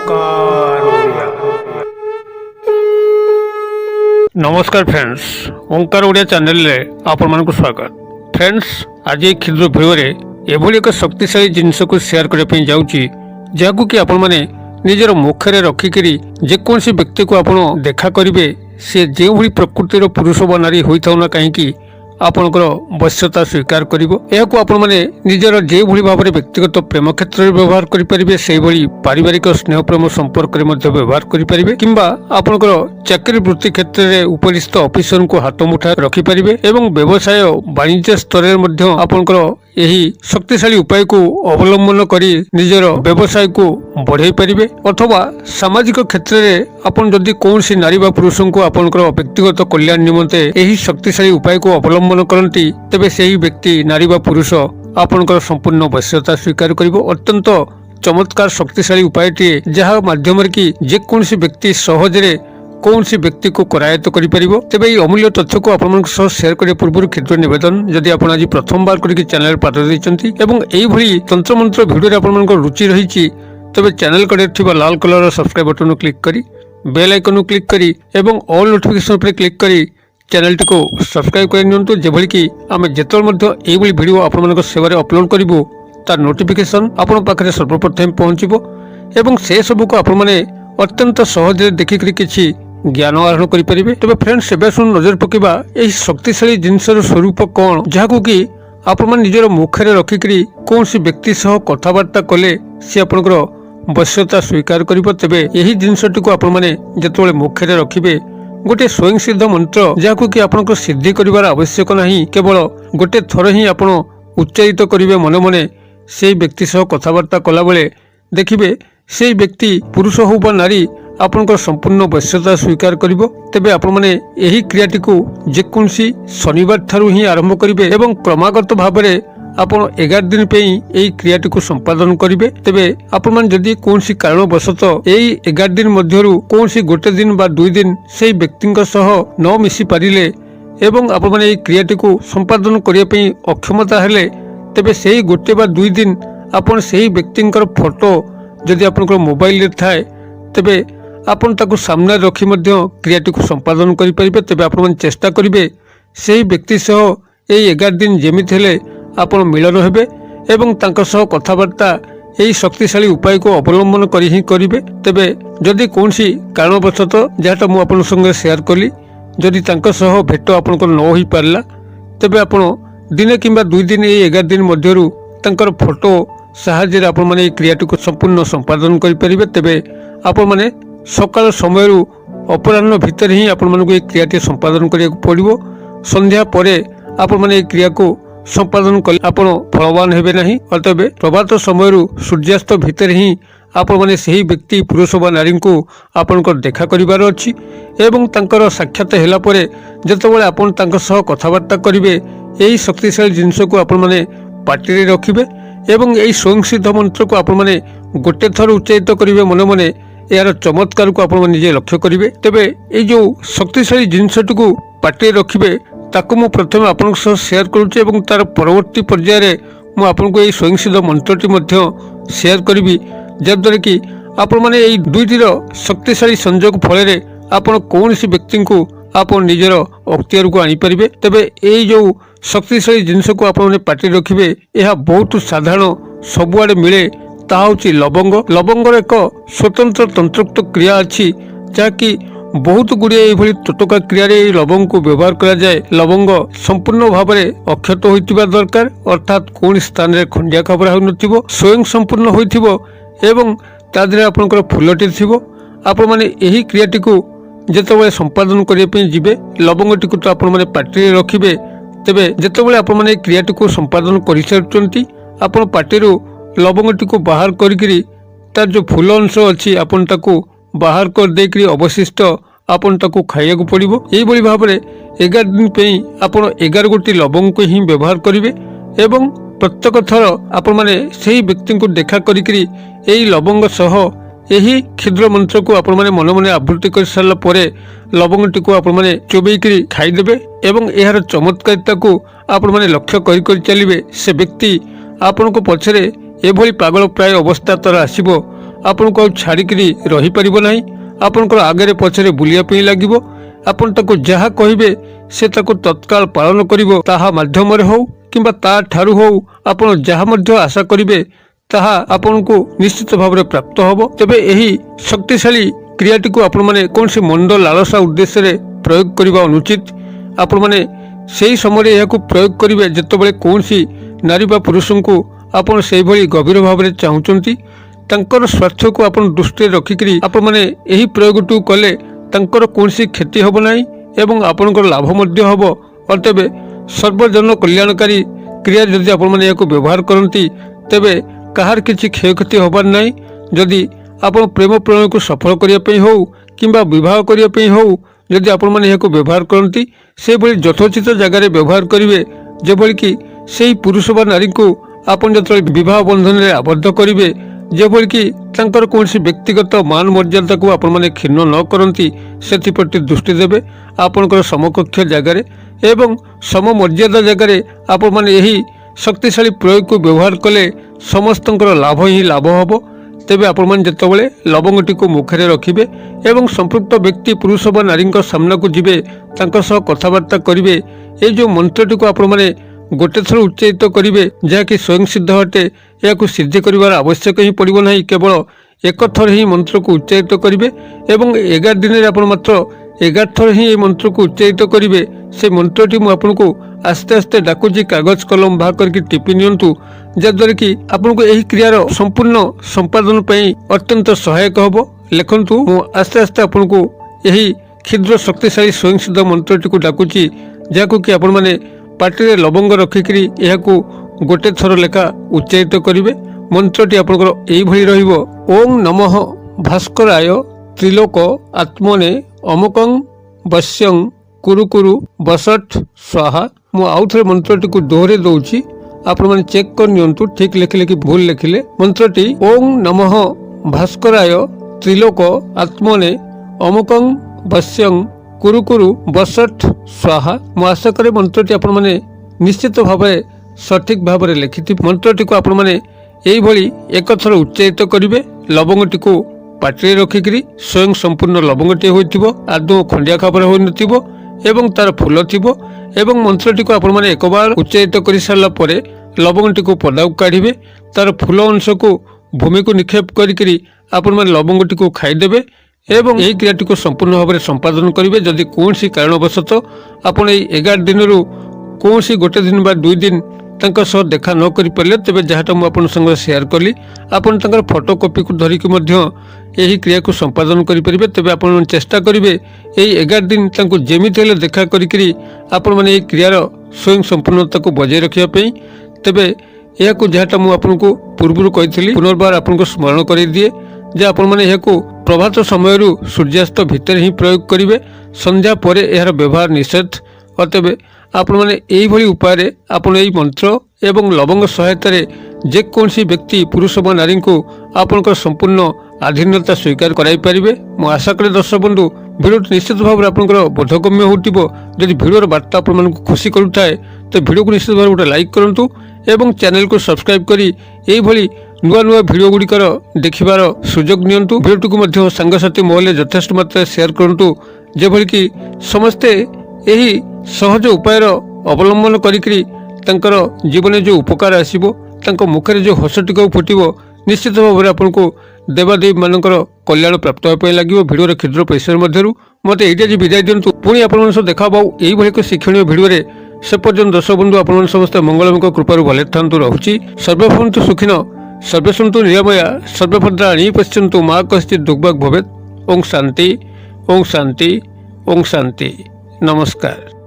ओंकार ओडिया। नमस्कार फ्रेंड्स, ओंकार ओडिया चैनल रे आपण मानक स्वागत। फ्रेंड्स, आज एक क्षुद्र भिडियो रे एभली एक शक्तिशाली जिनस को शेयर करने पे जाउची, जाकु कि आपण माने निजर मुखरे रखिकरी जेकोसी व्यक्ति को आपण देखा करिवे, से जे भली प्रकृतिर पुरुष व नारी होइथाउ ना काहेकि आपणकर वश्यता स्वीकार करिवो। एहाकु आपण माने निजर जे भली भाबरे व्यक्तिगत प्रेम क्षेत्र रे व्यवहार करि परिबे, सेहि भली पारिवारिक स्नेह प्रेम संपर्क रे मध्ये व्यवहार करि परिबे, किंबा आपणकर चाकरी वृत्ति क्षेत्र रे उपरिस्थ ऑफिसर को हाथ मुठा रखि परिबे एवं व्यवसाय वाणिज्य स्तर रे मध्ये आपणकर एही शक्तिशाली उपाय को अवलंबन करी निजर व्यवसाय को बढ़ाई परिबे। अथवा सामाजिक क्षेत्र रे आपण जदि कौनसी नारी बा पुरुष को आपणकर व्यक्तिगत कल्याण निमंते एही शक्तिशाली उपाय को अवलंबन करती, तेबे सेही व्यक्ति नारी बा पुरुष आपणकर संपूर्ण वश्यता स्वीकार करिवो। अत्यंत चमत्कार शक्तिशाली उपायटी, जहा माध्यम कि जेकोसी व्यक्ति सहजरे कौन सी व्यक्ति को करायत्त करि परिबो। तेबे এই अमूल्य तथ्य को आपन सह शेयर करने पूर्व क्षुद्र निवेदन, जदि आपण आज प्रथम बार करके चैनल पाद दैचंती एवं एई भली तंत्र मंत्र वीडियो रे आपन रुचि रहिछि, तबे चैनल कड़े थिबा लाल कलर सब्सक्राइब बटन को क्लिक करी बेल आइकन को क्लिक करी एवं ऑल नोटिफिकेशन पर क्लिक करी चैनल टी को सब्सक्राइब कर नियंतु, जेभली कि आमे जेतल मध्ये एई भली वीडियो आपन सेवा अपलोड करिवो तार नोटिफिकेशन आपन पाखरे सर्वप्रथम पहुंचबो एवं से सब को आपण माने अत्यंत सहज देखिकरी किछि ज्ञान आहरण करें। तेज फ्रेंड्स, एवं नजर पकेबा यही शक्तिशाली जिनसर स्वरूप कौन, जहां कि आपण निजर मुखरे रखिकरी कौन सी व्यक्ति सह कथबार्ता कले सी आपनकर वश्यता स्वीकार करिवो। तेबे यही जिनसटी को आपण माने जेतबेले मुखरे रखिबे गोटे स्वयं सिद्ध मंत्र, जहां कि आपनकर सिद्धि करिवार आवश्यक नहीं, केवल गोटे थर ही आपण उच्चारित करिवे मन मने से व्यक्ति सह कथबार्ता कला बेले देखिबे से व्यक्ति पुरुष हो बा नारी आपनकर संपूर्ण वश्यता स्वीकार करिवो। तेबे आपण माने एही क्रियाटी को जेकोसी शनिवार ठारू ही आरंभ करिवे एवं क्रमागत भाबरे आपण 11 दिन पे एही क्रियाटी को संपादन करिवे। तेबे आपण माने जदि कोनसी कारणवशत एही 11 दिन मध्यरु कोनसी गोटे दिन बा 2 दिन सेही व्यक्तिक सह न मिसी पारिले एवं आपण माने एही क्रियाटी को संपादन करिया पे अक्षमता हेले, तेबे सेही गोटे बा 2 दिन आपण सेही व्यक्तिकर फोटो जदि आपनकर मोबाइल रे थाए, तेबे आपण ताकू सामने रखी मध्य क्रियाटी को संपादन करि परिबे। तेबे आपण मन चेष्टा करिवे सेही व्यक्ति सह एई 11 दिन जेमिति हेले आपण मिलन हेबे एवं तांका सह कथाबार्ता एई शक्तिशाली उपाय को अवलंबन करि ही करिवे। तेबे जदि कोनसी कारणवशत जेटा मु आपण संगे शेयर कली, जदि तांका सह भेट आपनकर न होई पारला, तेबे आपण दिने किंबा 2 दिन एई 11 दिन मध्यरु तांकर फोटो साहाय्य आपण माने क्रियाटी को संपूर्ण संपादन करि परिबे। तेबे आपण माने सकाल समय अपराह्न भितर ही आपण मानक क्रियाटी संपादन करिया पड़िबो। संध्या परे आपण माने क्रिया को संपादन कले आपण फलवान हेबे नहीं। अतबे प्रभात समय सूर्यास्त भितर ही आपण माने सही व्यक्ति पुरुष व नारी को आपनकर देखा करिवार अछि एवं तांकर साक्षात हेला परे जतबेले आपण तांकर सह कथाबार्ता करिवे, एही शक्तिशाली जिंस को आपण माने पार्टी रे रखिबे एवं एही स्वयं सिद्ध मंत्र को आपण माने गोटे थर उच्चारित करिवे मन मने। यार चमत्कार को आप निजे लक्ष्य करेंगे। तेबे ये जो शक्तिशाली जिनसटी को पार्टी रखिए ताको मु प्रथम आपन शेयर करुच्चे एवं तार परवर्ती पर्याय मु आपन को स्वयं सिद्ध मंत्रटी शेयर करी, जद्वारा कि आपण माने एई दुईटीर शक्तिशाली संयोग फल आपण कौन सी व्यक्ति को आप निजर अख्तियार को आनीपारे। तेबे ये जो शक्तिशाली जिनस को आप पार्टी रखिए यह बहुत साधारण सबुआड़े मिले, ताहा होची लवंग। लवंगर एक स्वतंत्र तंत्रोक्त क्रिया अच्छी, जहाँकि बहुत गुड़िए एभली टोटका क्रिया लवंग को व्यवहार करा जाए। लवंग संपूर्ण भाव में अक्षत होइतिबा दरकार, अर्थात कौन स्थान रे खंडिया खबरा होइनथिबो, स्वयं संपूर्ण होइथिबो एवं तादरे आपनकर फुलटी थिबो। आपण माने एही क्रियाटी को जेतबेले संपादन करिया पे जिबे, लवंगटी को तो आपण माने पार्टी रे रखिबे। तेबे जेतबेले आपण माने क्रियाटी को संपादन करि सारचंती, आपण पार्टी रो लवंगटी को बाहर करी तार जो फूल अंश अच्छी आपन ताकू बाहर कर देकरी अवशिष्ट आपन ताकू खाइया को पड़िबो। एई बली भाव में 11 दिन पे आपन 11 गोटी लवंग को ही व्यवहार करिवे एवं प्रत्येक थर आपण माने सेही व्यक्ति को देखा करी एई लवंग सह एही क्षुद्र मंत्र को आपण माने मन मन आवृत्ति कर सारला परे लवंगटी को आपण माने चोबेकरी खाई देबे एवं एहार चमत्कारिता को आपण माने लक्ष्य करी चलिबे। से व्यक्ति आपण को पछरे एभली पागल प्राय अवस्था तर आसीबो, ଆପଣଙ୍କୁ ଆଉ ଛାଡ଼ିକିରି ରହିପାରିବ ନାହିଁ। ଆପଣଙ୍କର ଆଗରେ ପଛରେ ବୁଲିବା ପାଇଁ ଲାଗିବ। ଆପଣ ତାକୁ ଯାହା କହିବେ ସେ ତାକୁ ତତ୍କାଳ ପାଳନ କରିବ। ତାହା ମାଧ୍ୟମରେ ହେଉ କିମ୍ବା ତା ଠାରୁ ହେଉ ଆପଣ ଯାହା ମଧ୍ୟ ଆଶା କରିବେ ତାହା ଆପଣଙ୍କୁ ନିଶ୍ଚିତ ଭାବରେ ପ୍ରାପ୍ତ ହେବ। ତେବେ ଏହି ଶକ୍ତିଶାଳୀ କ୍ରିୟାଟିକୁ ଆପଣମାନେ କୌଣସି ମନ୍ଦ ଲାଳସା ଉଦ୍ଦେଶ୍ୟରେ ପ୍ରୟୋଗ କରିବା ଅନୁଚିତ। ଆପଣମାନେ ସେହି ସମୟରେ ଏହାକୁ ପ୍ରୟୋଗ କରିବେ ଯେତେବେଳେ କୌଣସି ନାରୀ ବା ପୁରୁଷଙ୍କୁ ଆପଣ ସେହିଭଳି ଗଭୀର ଭାବରେ ଚାହୁଁଛନ୍ତି। ତାଙ୍କର ସ୍ୱାର୍ଥକୁ ଆପଣ ଦୃଷ୍ଟିରେ ରଖିକରି ଆପଣମାନେ ଏହି ପ୍ରୟୋଗଟିକୁ କଲେ ତାଙ୍କର କୌଣସି କ୍ଷତି ହେବ ନାହିଁ ଏବଂ ଆପଣଙ୍କର ଲାଭ ମଧ୍ୟ ହେବ। ଅତଏବ ସର୍ବଜନ କଲ୍ୟାଣକାରୀ କ୍ରିୟା ଯଦି ଆପଣମାନେ ଏହାକୁ ବ୍ୟବହାର କରନ୍ତି ତେବେ କାହାର କିଛି କ୍ଷୟକ୍ଷତି ହେବାର ନାହିଁ। ଯଦି ଆପଣ ପ୍ରେମ ପ୍ରଣୟକୁ ସଫଳ କରିବା ପାଇଁ ହେଉ କିମ୍ବା ବିବାହ କରିବା ପାଇଁ ହେଉ ଯଦି ଆପଣମାନେ ଏହାକୁ ବ୍ୟବହାର କରନ୍ତି ସେଭଳି ଯଥୋଚିତ ଜାଗାରେ ବ୍ୟବହାର କରିବେ, ଯେଭଳିକି ସେହି ପୁରୁଷ ବା ନାରୀଙ୍କୁ ଆପଣ ଯେତେବେଳେ ବିବାହ ବନ୍ଧନରେ ଆବଦ୍ଧ କରିବେ ଯେଭଳିକି ତାଙ୍କର କୌଣସି ବ୍ୟକ୍ତିଗତ ମାନ ମର୍ଯ୍ୟାଦାକୁ ଆପଣମାନେ କ୍ଷୁଣ୍ଣ ନ କରନ୍ତି ସେଥିପ୍ରତି ଦୃଷ୍ଟି ଦେବେ। ଆପଣଙ୍କର ସମକକ୍ଷ ଜାଗାରେ ଏବଂ ସମମର୍ଯ୍ୟାଦା ଜାଗାରେ ଆପଣମାନେ ଏହି ଶକ୍ତିଶାଳୀ ପ୍ରୟୋଗକୁ ବ୍ୟବହାର କଲେ ସମସ୍ତଙ୍କର ଲାଭ ହିଁ ଲାଭ ହେବ। ତେବେ ଆପଣମାନେ ଯେତେବେଳେ ଲବଙ୍ଗଟିକୁ ମୁଖରେ ରଖିବେ ଏବଂ ସମ୍ପୃକ୍ତ ବ୍ୟକ୍ତି ପୁରୁଷ ବା ନାରୀଙ୍କ ସାମ୍ନାକୁ ଯିବେ ତାଙ୍କ ସହ କଥାବାର୍ତ୍ତା କରିବେ, ଏହି ଯେଉଁ ମନ୍ତ୍ରଟିକୁ ଆପଣମାନେ ଗୋଟେ ଥର ଉଚ୍ଚାରିତ କରିବେ ଯାହାକି ସ୍ୱୟଂ ସିଦ୍ଧ ଅଟେ। ଏହାକୁ ସିଦ୍ଧି କରିବାର ଆବଶ୍ୟକ ହିଁ ପଡ଼ିବ ନାହିଁ, କେବଳ ଏକ ଥର ହିଁ ମନ୍ତ୍ରକୁ ଉଚ୍ଚାରିତ କରିବେ ଏବଂ 11 ଦିନରେ ଆପଣ ମାତ୍ର 11 ଥର ହିଁ ଏହି ମନ୍ତ୍ରକୁ ଉଚ୍ଚାରିତ କରିବେ। ସେ ମନ୍ତ୍ରଟି ମୁଁ ଆପଣଙ୍କୁ ଆସ୍ତେ ଆସ୍ତେ ଡାକୁଛି, କାଗଜ କଲମ ବାହାର କରିକି ଟିପି ନିଅନ୍ତୁ, ଯାହାଦ୍ୱାରା କି ଆପଣଙ୍କୁ ଏହି କ୍ରିୟାର ସମ୍ପୂର୍ଣ୍ଣ ସମ୍ପାଦନ ପାଇଁ ଅତ୍ୟନ୍ତ ସହାୟକ ହେବ। ଲେଖନ୍ତୁ, ମୁଁ ଆସ୍ତେ ଆସ୍ତେ ଆପଣଙ୍କୁ ଏହି କ୍ଷୁଦ୍ର ଶକ୍ତିଶାଳୀ ସ୍ୱୟଂସିଦ୍ଧ ମନ୍ତ୍ରଟିକୁ ଡାକୁଛି, ଯାହାକୁ କି ଆପଣମାନେ ପାଟିରେ ଲବଙ୍ଗ ରଖିକରି ଏହାକୁ ଗୋଟେ ଥର ଲେଖା ଉଚ୍ଚାରିତ କରିବେ। ମନ୍ତ୍ରଟି ଆପଣଙ୍କର ଏଇଭଳି ରହିବ, ଓଂ ନମଃ ଭାସ୍କରାୟ ତ୍ରିଲୋକ ଆତ୍ମନେ ଅମୁକଂ ବଶ୍ୟଂ କୁରୁ କୁରୁ ବସଟ୍ ସ୍ୱାହା। ମୁଁ ଆଉଥରେ ମନ୍ତ୍ରଟିକୁ ଦୋହରେ ଦଉଛି, ଆପଣମାନେ ଚେକ୍ କରି ନିଅନ୍ତୁ ଠିକ୍ ଲେଖିଲେ କି ଭୁଲ ଲେଖିଲେ। ମନ୍ତ୍ରଟି ଓଂ ନମଃ ଭାସ୍କରାୟ ତ୍ରିଲୋକ ଆତ୍ମନେ ଅମୁକଂ ବଶ୍ୟଂ କୁରୁ କୁରୁ ବସଟ୍ ସ୍ୱାହା। ମୁଁ ଆଶା କରେ ମନ୍ତ୍ରଟି ଆପଣମାନେ ନିଶ୍ଚିତ ଭାବରେ ସଠିକ୍ ଭାବରେ ଲେଖିଥିବେ। ମନ୍ତ୍ରଟିକୁ ଆପଣମାନେ ଏଇଭଳି ଏକଥର ଉଚ୍ଚାରିତ କରିବେ। ଲବଙ୍ଗଟିକୁ ପାଟିରେ ରଖିକରି ସ୍ୱୟଂ ସମ୍ପୂର୍ଣ୍ଣ ଲବଙ୍ଗଟିଏ ହୋଇଥିବ, ଆଦୌ ଖଣ୍ଡିଆ ଖାବରା ହୋଇନଥିବ ଏବଂ ତାର ଫୁଲ ଥିବ ଏବଂ ମନ୍ତ୍ରଟିକୁ ଆପଣମାନେ ଏକବାର ଉଚ୍ଚାରିତ କରିସାରିଲା ପରେ ଲବଙ୍ଗଟିକୁ ପଦାକୁ କାଢ଼ିବେ। ତାର ଫୁଲ ଅଂଶକୁ ଭୂମିକୁ ନିକ୍ଷେପ କରିକରି ଆପଣମାନେ ଲବଙ୍ଗଟିକୁ ଖାଇଦେବେ ଏବଂ ଏହି କ୍ରିୟାଟିକୁ ସମ୍ପୂର୍ଣ୍ଣ ଭାବରେ ସମ୍ପାଦନ କରିବେ। ଯଦି କୌଣସି କାରଣବଶତଃ ଆପଣ ଏହି 11 ଦିନରୁ କୌଣସି ଗୋଟେ ଦିନ ବା 2 ଦିନ ତାଙ୍କ ସହ ଦେଖା ନ କରିପାରିଲେ ତେବେ ଯାହାଟା ମୁଁ ଆପଣଙ୍କ ସଙ୍ଗରେ ସେୟାର କଲି ଆପଣ ତାଙ୍କର ଫଟୋ କପିକୁ ଧରିକି ମଧ୍ୟ ଏହି କ୍ରିୟାକୁ ସମ୍ପାଦନ କରିପାରିବେ। ତେବେ ଆପଣ ଚେଷ୍ଟା କରିବେ ଏହି 11 ଦିନ ତାଙ୍କୁ ଯେମିତି ହେଲେ ଦେଖା କରିକିରି ଆପଣମାନେ ଏହି କ୍ରିୟାର ସ୍ୱୟଂ ସମ୍ପୂର୍ଣ୍ଣତାକୁ ବଜାୟ ରଖିବା ପାଇଁ। ତେବେ ଏହାକୁ ଯାହାଟା ମୁଁ ଆପଣଙ୍କୁ ପୂର୍ବରୁ କହିଥିଲି ପୁନର୍ବାର ଆପଣଙ୍କୁ ସ୍ମରଣ କରାଇଦିଏ ଯେ ଆପଣମାନେ ଏହାକୁ ପ୍ରଭାତ ସମୟରୁ ସୂର୍ଯ୍ୟାସ୍ତ ଭିତରେ ହିଁ ପ୍ରୟୋଗ କରିବେ, ସନ୍ଧ୍ୟା ପରେ ଏହାର ବ୍ୟବହାର ନିଷେଧ। ଅତଏବ ଆପଣମାନେ ଏଇଭଳି ଉପାୟରେ ଆପଣ ଏହି ମନ୍ତ୍ର ଏବଂ ଲବଙ୍ଗ ସହାୟତାରେ ଯେକୌଣସି ବ୍ୟକ୍ତି ପୁରୁଷ ବା ନାରୀଙ୍କୁ ଆପଣଙ୍କର ସମ୍ପୂର୍ଣ୍ଣ ଆଧୀନତା ସ୍ୱୀକାର କରାଇପାରିବେ। ମୁଁ ଆଶା କରେ ଦର୍ଶକ ବନ୍ଧୁ ଭିଡ଼ିଓଟି ନିଶ୍ଚିତ ଭାବରେ ଆପଣଙ୍କର ବୋଧଗମ୍ୟ ହେଉଥିବ। ଯଦି ଭିଡ଼ିଓର ବାର୍ତ୍ତା ଆପଣମାନଙ୍କୁ ଖୁସି କରୁଥାଏ ତ ଭିଡ଼ିଓକୁ ନିଶ୍ଚିତ ଭାବରେ ଗୋଟେ ଲାଇକ୍ କରନ୍ତୁ ଏବଂ ଚ୍ୟାନେଲକୁ ସବସ୍କ୍ରାଇବ୍ କରି ଏଇଭଳି ନୂଆ ନୂଆ ଭିଡ଼ିଓ ଗୁଡ଼ିକର ଦେଖିବାର ସୁଯୋଗ ନିଅନ୍ତୁ। ଭିଡ଼ିଓଟିକୁ ମଧ୍ୟ ସାଙ୍ଗସାଥି ମହଲରେ ଯଥେଷ୍ଟ ମାତ୍ରାରେ ସେୟାର କରନ୍ତୁ, ଯେଭଳିକି ସମସ୍ତେ ଏହି ସହଜ ଉପାୟର ଅବଲମ୍ବନ କରିକି ତାଙ୍କର ଜୀବନରେ ଯେଉଁ ଉପକାର ଆସିବ, ତାଙ୍କ ମୁଖରେ ଯେଉଁ ହସ ଟିକକ ଫୁଟିବ, ନିଶ୍ଚିତ ଭାବରେ ଆପଣଙ୍କୁ ଦେବାଦେବୀମାନଙ୍କର କଲ୍ୟାଣ ପ୍ରାପ୍ତ ହେବା ପାଇଁ ଲାଗିବ। ଭିଡ଼ିଓର କ୍ଷୁଦ୍ର ପରିସର ମଧ୍ୟରୁ ମୋତେ ଏଇଠି ଆଜି ବିଦାୟ ଦିଅନ୍ତୁ। ପୁଣି ଆପଣମାନଙ୍କ ସହ ଦେଖା ହେବା ଏଇଭଳି ଏକ ଶିକ୍ଷଣୀୟ ଭିଡ଼ିଓରେ। ସେ ପର୍ଯ୍ୟନ୍ତ ଦର୍ଶକ ବନ୍ଧୁ ଆପଣମାନେ ସମସ୍ତେ ମଙ୍ଗଳମଙ୍କ କୃପାରୁ ଭଲରେ ଥାନ୍ତୁ। ରହୁଛି। ସର୍ବେ ଭବନ୍ତୁ ସୁଖିନଃ, ସର୍ବେ ସନ୍ତୁ ନିରାମୟା, ସର୍ବେ ଭଦ୍ରାଣୀ ପଶ୍ୟନ୍ତୁ ମା କଶ୍ଚିତ୍ ଦୁର୍ଭାଗ୍ ଭବେତ୍। ଓಂ ଶାନ୍ତି, ଓಂ ଶାନ୍ତି, ଓಂ ଶାନ୍ତି। ନମସ୍କାର।